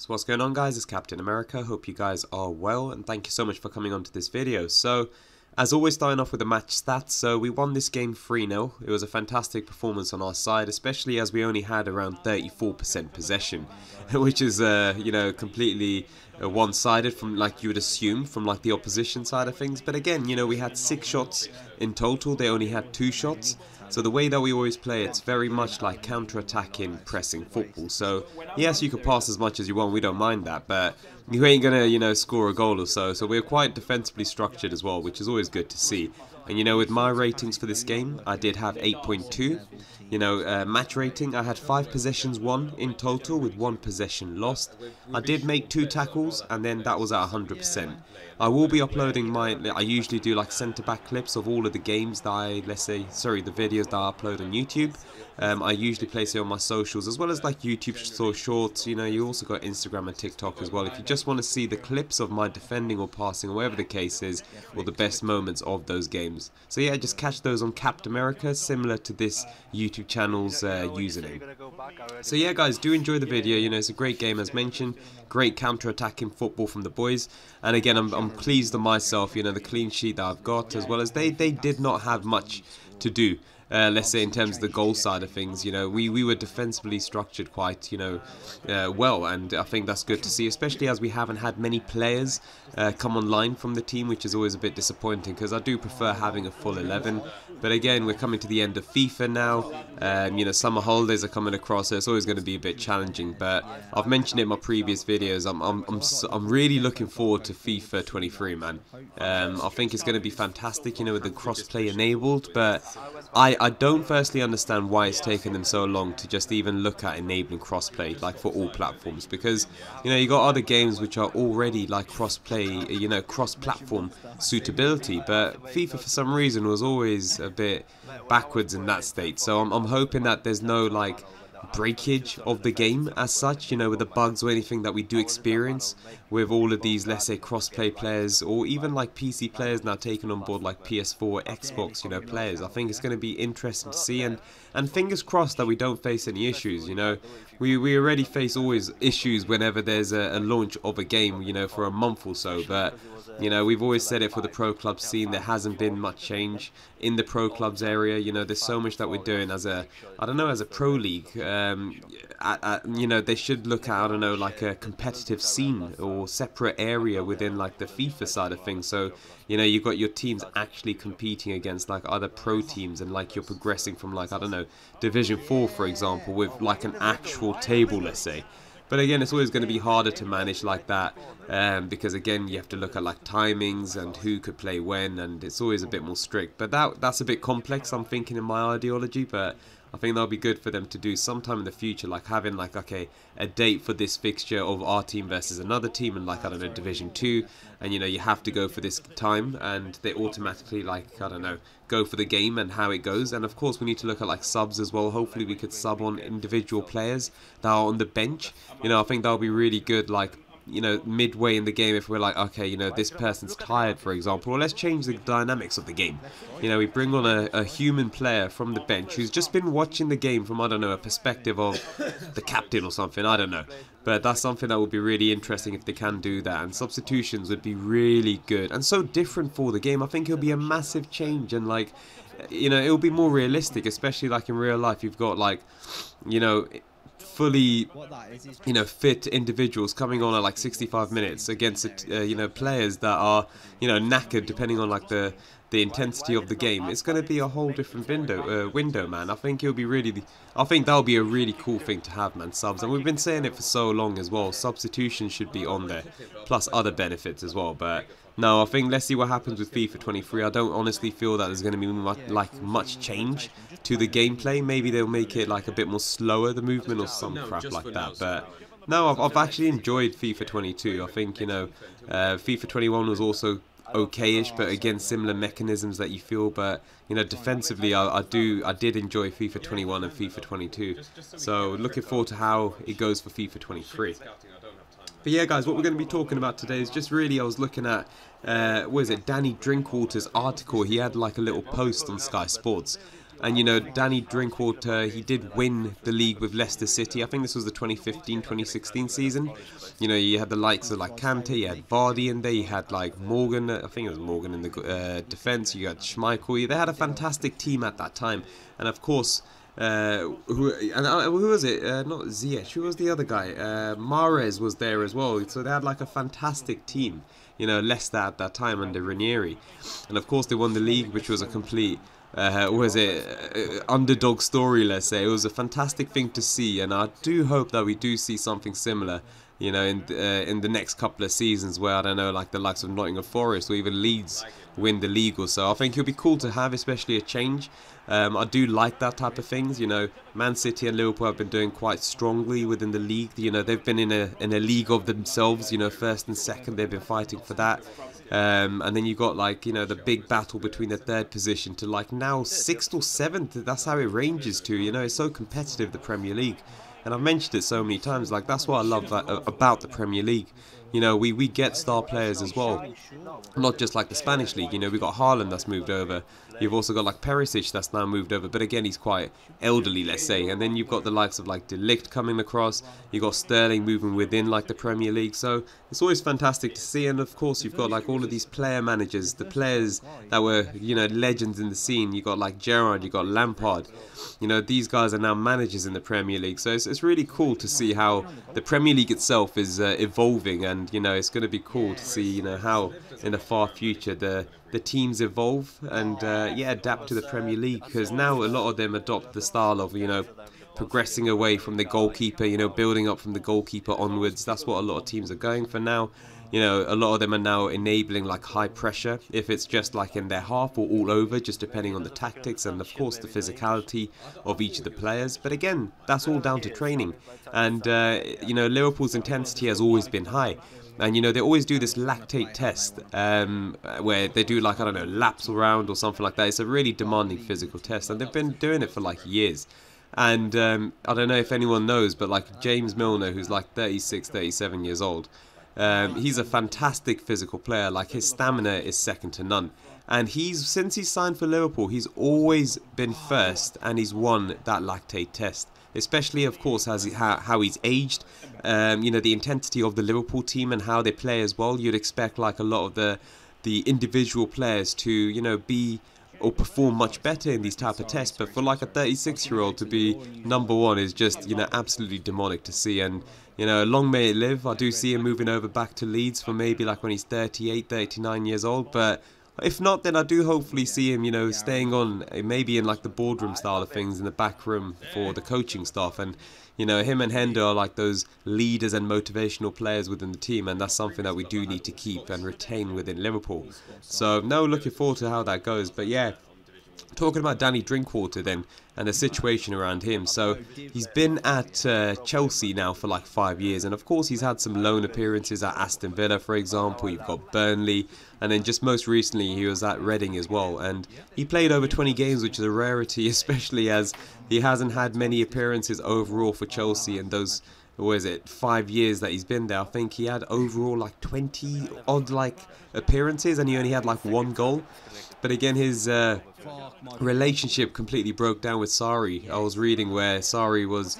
So what's going on, guys? It's Captain America. Hope you guys are well, and thank you so much for coming on to this video. So as always, starting off with the match stats. So we won this game 3-0. It was a fantastic performance on our side, especially as we only had around 34% possession, which is you know, completely one-sided from like you would assume from like the opposition side of things. But again, you know, we had 6 shots in total. They only had 2 shots. So the way that we always play, it's very much like counter-attacking, pressing football. So yes, you can pass as much as you want, we don't mind that, but you ain't gonna, you know, score a goal or so. So we're quite defensively structured as well, which is always good to see. And you know, with my ratings for this game, I did have 8.2. You know, match rating, I had 5 possessions won in total with 1 possession lost. I did make 2 tackles, and then that was at 100%. I will be uploading I usually do like centre-back clips of all of the games that the videos that I upload on YouTube. I usually place it on my socials, as well as like YouTube shorts. You know, you also got Instagram and TikTok as well, if you just want to see the clips of my defending or passing, or whatever the case is, or the best moments of those games. So yeah, just catch those on Captain America, similar to this YouTube channel's username. So yeah, guys, do enjoy the video. You know, it's a great game as mentioned, great counter-attacking football from the boys, and again, I'm pleased on myself, you know, the clean sheet that I've got, as well as they did not have much to do. Let's say in terms of the goal side of things, you know, we were defensively structured quite, you know, well, and I think that's good to see, especially as we haven't had many players come online from the team, which is always a bit disappointing, because I do prefer having a full 11. But again, we're coming to the end of FIFA now. You know, summer holidays are coming across, so it's always going to be a bit challenging. But I've mentioned it in my previous videos. I'm really looking forward to FIFA 23, man. I think it's going to be fantastic, you know, with the cross-play enabled. But I don't firstly understand why it's taken them so long to just even look at enabling crossplay, like for all platforms, because you know, you got other games which are already like crossplay, you know, cross-platform suitability, but FIFA for some reason was always a bit backwards in that state. So I'm hoping that there's no like breakage of the game as such, you know, with the bugs or anything that we do experience with all of these, let's say, cross-play players, or even like PC players now taking on board like PS4, Xbox, you know, players. I think it's going to be interesting to see, and fingers crossed that we don't face any issues. You know, we already face always issues whenever there's a launch of a game, you know, for a month or so, but you know, we've always said it for the pro club scene, there hasn't been much change in the pro clubs area. You know, there's so much that we're doing as a, I don't know, as a pro league. You know, they should look at, I don't know, like a competitive scene or separate area within like the FIFA side of things. So, you know, you've got your teams actually competing against like other pro teams, and like you're progressing from like, I don't know, Division 4, for example, with like an actual table, let's say. But again, it's always going to be harder to manage like that, because again, you have to look at like timings and who could play when, and it's always a bit more strict. But that's a bit complex, I'm thinking, in my ideology, but I think that'll be good for them to do sometime in the future, like having like, okay, a date for this fixture of our team versus another team, and like, I don't know, Division 2, and you know, you have to go for this time, and they automatically, like, I don't know, go for the game and how it goes. And of course, we need to look at like subs as well. Hopefully we could sub on individual players that are on the bench. You know, I think that'll be really good, like, you know, midway in the game, if we're like, okay, you know, this person's tired, for example, or let's change the dynamics of the game. You know, we bring on a human player from the bench who's just been watching the game from, I don't know, a perspective of the captain or something, I don't know. But that's something that would be really interesting if they can do that, and substitutions would be really good and so different for the game. I think it'll be a massive change, and like, you know, it'll be more realistic, especially like in real life. You've got like, you know, fully, you know, fit individuals coming on at like 65 minutes against you know, players that are, you know, knackered depending on like the intensity of the game. It's going to be a whole different window, man. I think it'll be really, I think that'll be a really cool thing to have, man, subs. And we've been saying it for so long as well. Substitutions should be on there, plus other benefits as well. But no, I think let's see what happens with FIFA 23. I don't honestly feel that there's going to be much change to the gameplay. Maybe they'll make it like a bit more slower, the movement, or some crap like that. But no, I've actually enjoyed FIFA 22. I think, you know, FIFA 21 was also okay-ish, but again, similar mechanisms that you feel. But you know, defensively, I did enjoy FIFA 21 and FIFA 22. So looking forward to how it goes for FIFA 23. But yeah, guys, what we're going to be talking about today is just really, I was looking at, what is it, Danny Drinkwater's article. He had like a little post on Sky Sports, And, you know, Danny Drinkwater, he did win the league with Leicester City. I think this was the 2015-2016 season. You know, you had the likes of like Kante, you had Vardy in there, you had like Morgan, I think it was Morgan in the defence, you had Schmeichel. They had a fantastic team at that time. And of course, who was it? Not Ziyech. Who was the other guy? Mahrez was there as well. So they had like a fantastic team. You know, Leicester at that time under Ranieri, and of course they won the league, which was a complete underdog story. Let's say it was a fantastic thing to see, and I do hope that we do see something similar. You know, in the next couple of seasons, where I don't know, like the likes of Nottingham Forest or even Leeds win the league or so. I think it'll be cool to have, especially a change. I do like that type of things. You know, Man City and Liverpool have been doing quite strongly within the league. You know, they've been in a league of themselves. You know, first and second, they've been fighting for that. And then you got like, you know, the big battle between the third position to like now sixth or seventh. That's how it ranges to. You know, it's so competitive, the Premier League. And I've mentioned it so many times, like that's what I love about the Premier League. You know, we get star players as well, not just like the Spanish league. You know, we got Haaland that's moved over. You've also got like Perisic that's now moved over, but again he's quite elderly, let's say. And then you've got the likes of like De Ligt coming across. You've got Sterling moving within like the Premier League. So it's always fantastic to see. And of course you've got like all of these player managers, the players that were, you know, legends in the scene. You got like Gerrard, you got Lampard. You know, these guys are now managers in the Premier League. So it's really cool to see how the Premier League itself is evolving. And, you know, it's going to be cool to see, you know, how in the far future the teams evolve and, yeah, adapt to the Premier League. Because now a lot of them adopt the style of, you know, progressing away from the goalkeeper, you know, building up from the goalkeeper onwards. That's what a lot of teams are going for now. You know, a lot of them are now enabling like high pressure, if it's just like in their half or all over, just depending on the tactics and of course the physicality of each of the players. But again, that's all down to training. And, you know, Liverpool's intensity has always been high. And, you know, they always do this lactate test where they do like, I don't know, laps around or something like that. It's a really demanding physical test. And they've been doing it for like years. And I don't know if anyone knows, but like James Milner, who's like 36, 37 years old, he's a fantastic physical player. Like his stamina is second to none. And since he's signed for Liverpool, he's always been first and he's won that lactate test. Especially, of course, how he's aged. You know, the intensity of the Liverpool team and how they play as well. You'd expect like a lot of the individual players to, you know, be or perform much better in these type of tests. But for like a 36-year-old to be #1 is just, you know, absolutely demonic to see. And, you know, long may it live. I do see him moving over back to Leeds for maybe like when he's 38, 39 years old. But if not, then I do hopefully see him, you know, staying on maybe in like the boardroom style of things in the back room for the coaching staff. And, you know, him and Hendo are like those leaders and motivational players within the team. And that's something that we do need to keep and retain within Liverpool. So, no, looking forward to how that goes. But yeah, talking about Danny Drinkwater then and the situation around him. So he's been at Chelsea now for like 5 years, and of course he's had some loan appearances at Aston Villa, for example. You've got Burnley, and then just most recently he was at Reading as well, and he played over 20 games, which is a rarity, especially as he hasn't had many appearances overall for Chelsea in those, what is it, 5 years that he's been there. I think he had overall like 20 odd like appearances and he only had like 1 goal. But again, his relationship completely broke down with Sarri. I was reading where Sarri was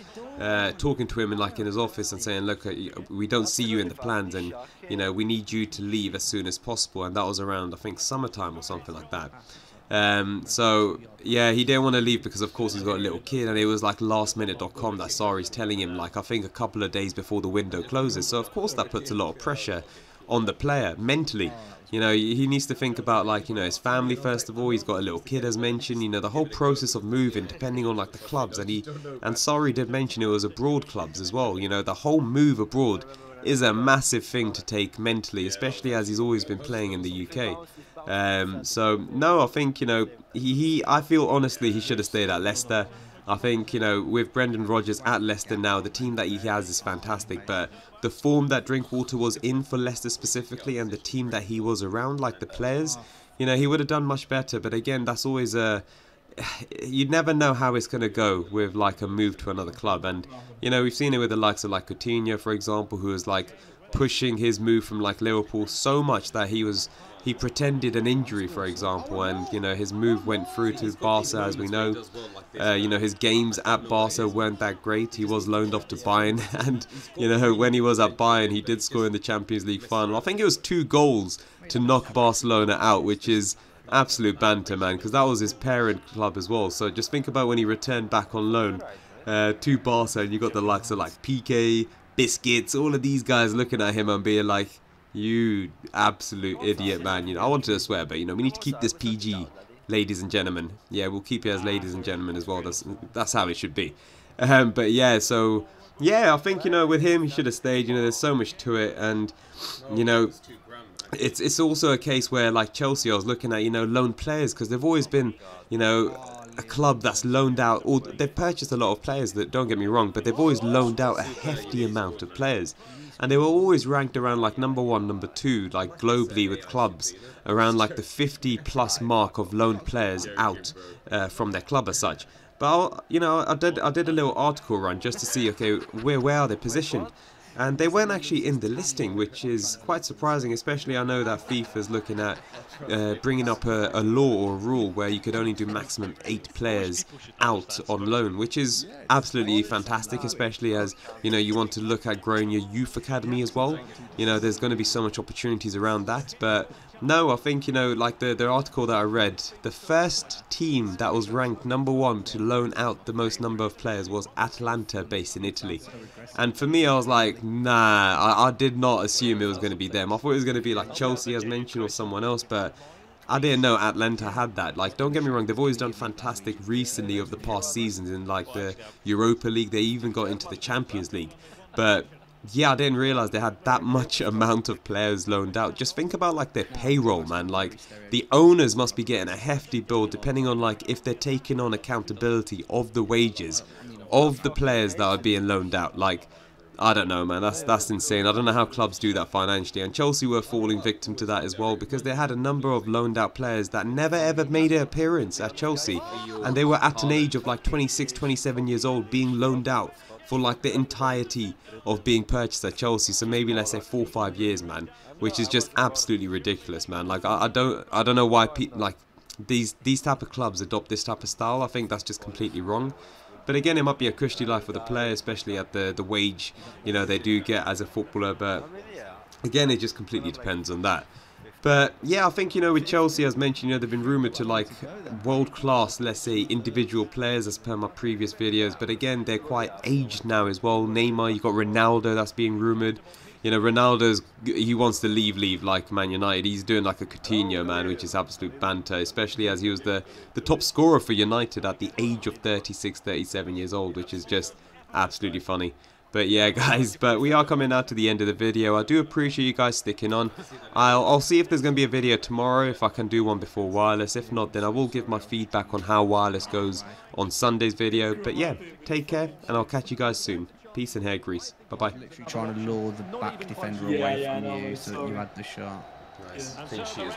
talking to him in his office and saying, look, we don't see you in the plans, and, you know, we need you to leave as soon as possible. And that was around, I think, summertime or something like that. So yeah, he didn't want to leave because of course he's got a little kid, and it was like lastminute.com that Sarri's telling him, like, I think a couple of days before the window closes. So of course that puts a lot of pressure on the player mentally. You know, he needs to think about, like, you know, his family first of all. He's got a little kid, as mentioned. You know, the whole process of moving, depending on like the clubs, and Sarri did mention it was abroad clubs as well. You know, the whole move abroad is a massive thing to take mentally, especially as he's always been playing in the UK. So no, I think, you know, I feel honestly he should have stayed at Leicester. I think, you know, with Brendan Rodgers at Leicester now, the team that he has is fantastic, but the form that Drinkwater was in for Leicester specifically, and the team that he was around, like the players, you know, he would have done much better. But again, that's always a you never know how it's going to go with like a move to another club. And you know, we've seen it with the likes of like Coutinho, for example, who was like pushing his move from like Liverpool so much that he pretended an injury, for example, and you know, his move went through to Barca, as we know. You know, his games at Barca weren't that great. He was loaned off to Bayern, and you know, when he was at Bayern, he did score in the Champions League final. I think it was 2 goals to knock Barcelona out, which is absolute banter, man, because that was his parent club as well. So just think about when he returned back on loan to Barca, and you got the likes of like PK, Biscuits, all of these guys looking at him and being like, you absolute idiot, man. You know, I wanted to swear, but you know, we need to keep this PG, ladies and gentlemen. Yeah, we'll keep it as ladies and gentlemen as well. That's how it should be. But yeah, so yeah, I think, you know, with him, he should have stayed. You know, there's so much to it, and you know, it's also a case where like Chelsea, I was looking at, you know, loan players, because they've always been, you know, a club that's loaned out, or they've purchased a lot of players, that, don't get me wrong, but they've always loaned out a hefty amount of players. And they were always ranked around like number 1, number 2, like globally with clubs, around like the 50+ mark of loaned players out from their club as such. But you know, I did a little article run just to see, okay, where are they positioned? And they weren't actually in the listing, which is quite surprising, especially I know that FIFA's looking at bringing up a law or a rule where you could only do maximum 8 players out on loan, which is absolutely fantastic, especially as, you know, you want to look at growing your youth academy as well. You know, there's going to be so much opportunities around that. But no, I think, you know, like the article that I read, the first team that was ranked number 1 to loan out the most number of players was Atalanta, based in Italy. And for me, I was like, nah, I did not assume it was going to be them. I thought it was going to be like Chelsea, as mentioned, or someone else, but I didn't know Atalanta had that. Like, don't get me wrong, they've always done fantastic recently over the past seasons in like the Europa League. They even got into the Champions League. But yeah, I didn't realise they had that much amount of players loaned out. Just think about like their payroll, man. Like, the owners must be getting a hefty bill, depending on like if they're taking on accountability of the wages of the players that are being loaned out. Like, I don't know, man, that's insane. I don't know how clubs do that financially, and Chelsea were falling victim to that as well, because they had a number of loaned out players that never ever made an appearance at Chelsea, and they were at an age of like 26, 27 years old being loaned out for like the entirety of being purchased at Chelsea. So maybe let's say 4 or 5 years, man, which is just absolutely ridiculous, man. Like, I don't know why like these type of clubs adopt this type of style. I think that's just completely wrong. But again, it might be a cushy life for the player, especially at the wage, you know, they do get as a footballer. But again, it just completely depends on that. But yeah, I think, you know, with Chelsea, as mentioned, you know, they've been rumoured to like world-class, let's say, individual players, as per my previous videos. But again, they're quite aged now as well. Neymar, you've got Ronaldo that's being rumoured. You know, Ronaldo's, he wants to leave like Man United. He's doing like a Coutinho, man, which is absolute banter, especially as he was the top scorer for United at the age of 36, 37 years old, which is just absolutely funny. But yeah, guys, but we are coming out to the end of the video. I do appreciate you guys sticking on. I'll see if there's going to be a video tomorrow, if I can do one before Wireless. If not, then I will give my feedback on how Wireless goes on Sunday's video. But yeah, take care, and I'll catch you guys soon. Peace and hair grease. Bye-bye. Literally trying to lure the back defender away from you so that you had the shot. Nice. I think she is